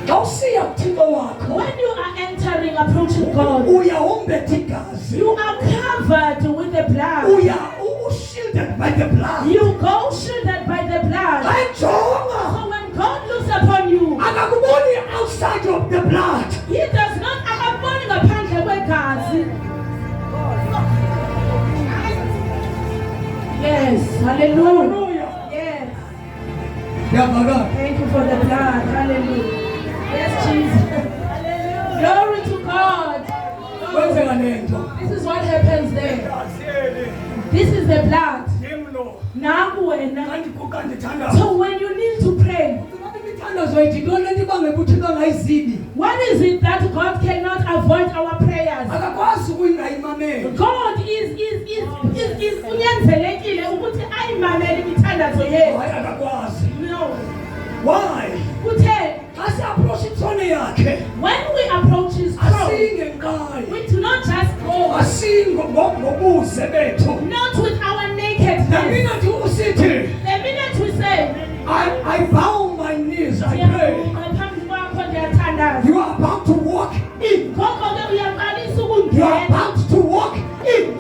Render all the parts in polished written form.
When you are entering, approaching God, you are covered with the blood. Shielded by the blood. You go shielded by the blood. So when God looks upon you, outside of the blood. He does not abandon upon the wegazi. Yes, hallelujah. Yes. Thank you for the blood. Hallelujah. Yes, Jesus. Glory to God. This is what happens there. This is the blood. So when you need to pray, what is it that God cannot avoid our prayers? God is unyanzelekile ukuthi ayimamele imithandazo yethu. No. Why? When we approach His throne, we do not just go, not with our nakedness. The minute we say, I bow my knees, I pray. You are about to walk in. You are about to walk in.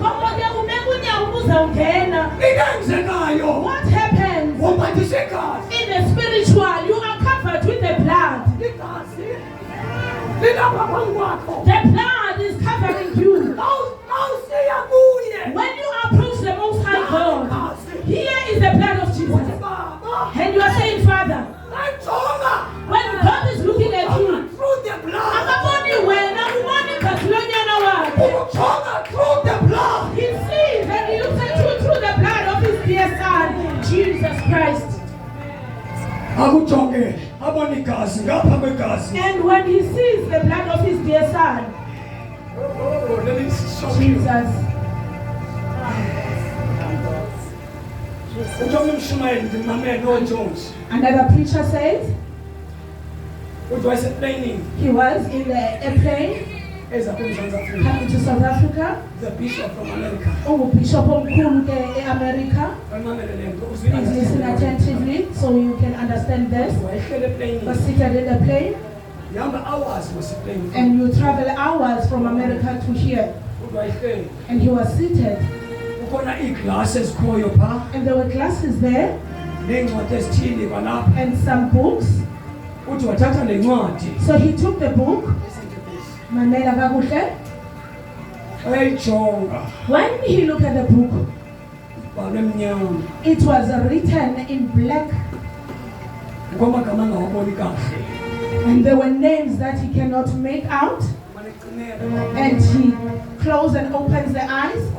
What happens? In the spiritual, you are covered with the blood. The blood is covering you. When you approach the Most High God, here is the blood of Jesus. And you are saying, Father, when God is looking at you, through the blood, He sees and He looks at you through the blood of His dear Son, Jesus Christ. And when He sees the blood of His dear Son, Jesus. Another preacher says he was in the airplane coming to South Africa. The bishop from America. Bishop America. Please listen attentively so you can understand this. Was seated in the plane. And you travel hours from America to here. And he was seated. And there were glasses there. And some books. So he took the book. When he looked at the book, it was written in black. And there were names that he cannot make out. And he closes and opens the eyes.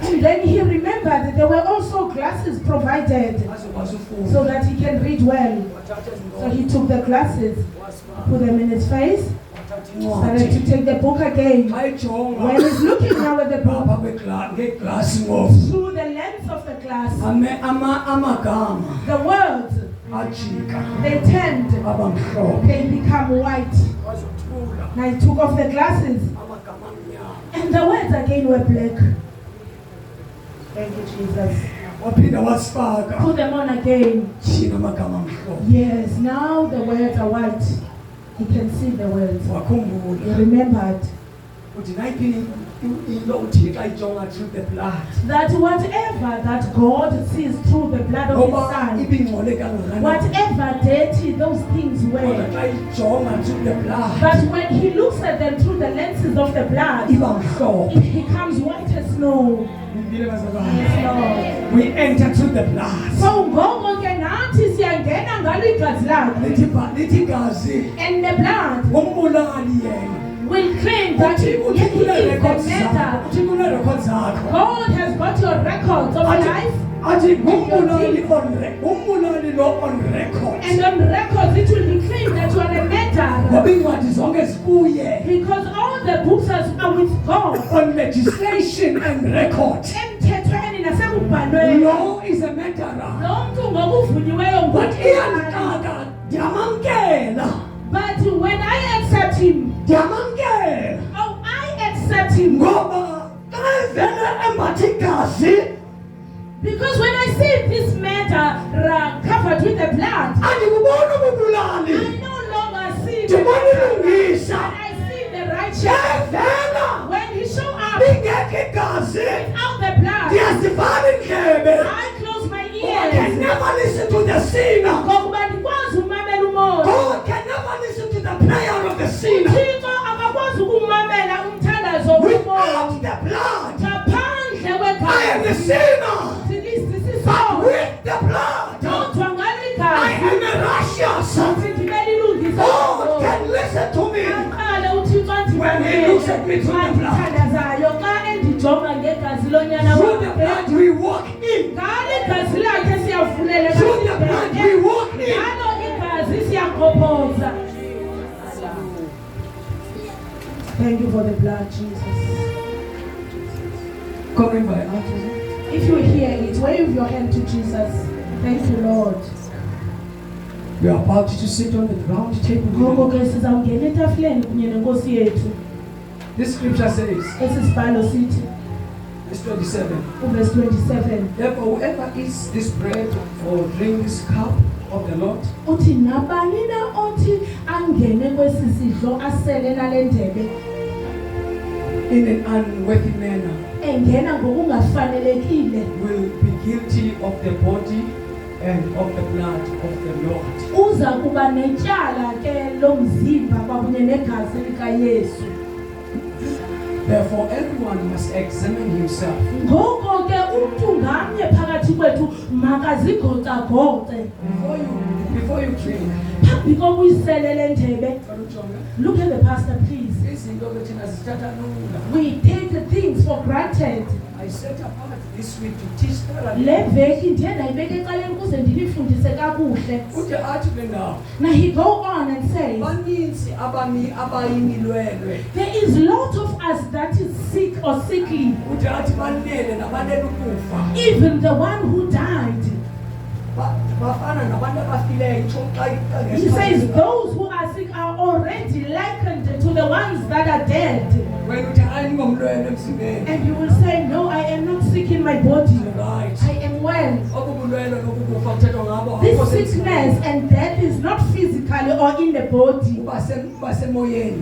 And then he remembered that there were also glasses provided so that he can read well. So he took the glasses, put them in his face, started to take the book again. When he's looking now at the book, through the lens of the glass, the words, they tend, they become white. Now he took off the glasses, and the words again were black. Thank you, Jesus. Put them on again. Yes, now the words are white. He can see the words. He remembered that whatever that God sees through the blood of His Son, whatever dirty those things were, but when He looks at them through the lenses of the blood, it becomes white as snow. Yes, Lord. We enter through the blood. So and the blood will claim that He is the matter. God has got your records of life. And on records it will be claimed that you are a matter. Because all the books are with God. On legislation and record. Law is a matter. But when I accept Him, I accept Him. Because when I see this matter covered with the blood, a sinner. But with the blood, I am a righteous. God can listen to me when He looks at me through the blood. Through the blood we walk in. Through the blood we walk in. Thank you for the blood, Jesus. Coming by out. If you hear it, wave your hand to Jesus. Thank you, Lord. We are about to sit on the round table. This scripture says, verse 27. Verse 27. Therefore, whoever eats this bread or drinks this cup of the Lord in an unworthy manner will be guilty of the body and of the blood of the Lord. Therefore, everyone must examine himself. Before you drink, look at the pastor, please. We take the things for granted. I set apart this week to teach Now he go on and says, there is a lot of us that is sick or sickly. Even the one who died. He says those who are sick are already likened to the ones that are dead. And you will say, no, I am not sick in my body. I am well. This sickness and death is not physical or in the body,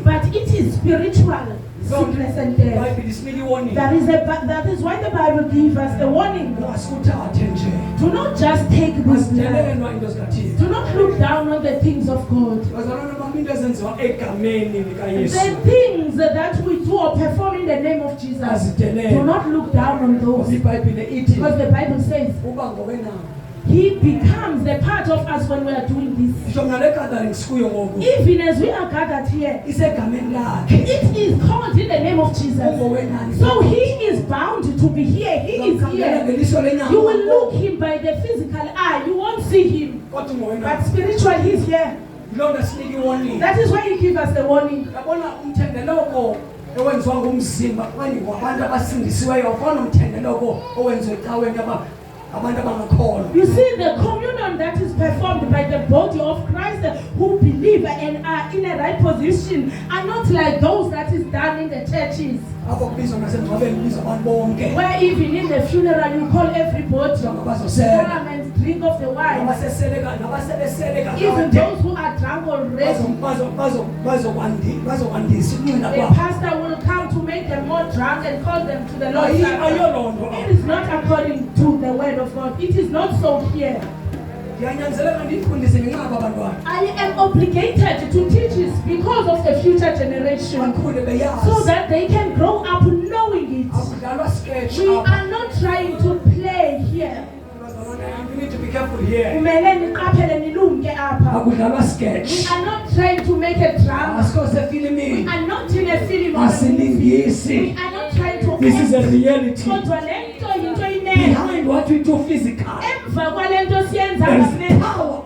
but it is spiritual. Sickness and death. That is why the Bible gives us the warning. Do not just take this life. Do not look down on the things of God. The things that we do or perform in the name of Jesus, do not look down on those. Because the Bible says, He becomes the part of us when we are doing this. Even as we are gathered here, it is called in the name of Jesus. So He is bound to be here. He is here. You will look Him by the physical eye. You won't see Him. But spiritually, He's here. That is why He gives us the warning. You see, the communion that is performed by the body of Christ who believe and are in a right position are not like those that is done in the churches. Where even in the funeral you call everybody come and drink of the wine. Even those who are drunk already, the pastor will come to make them more drunk and call them to the Lord. It is not according to the word of God. It is not so here. I am obligated to teach this because of the future generation, so that they can grow up knowing it. We are not trying to play here. You need to be careful here. We are not trying to make a drama. We are not in a film. We are not trying to. This is a reality. Behind what we do physically, there is power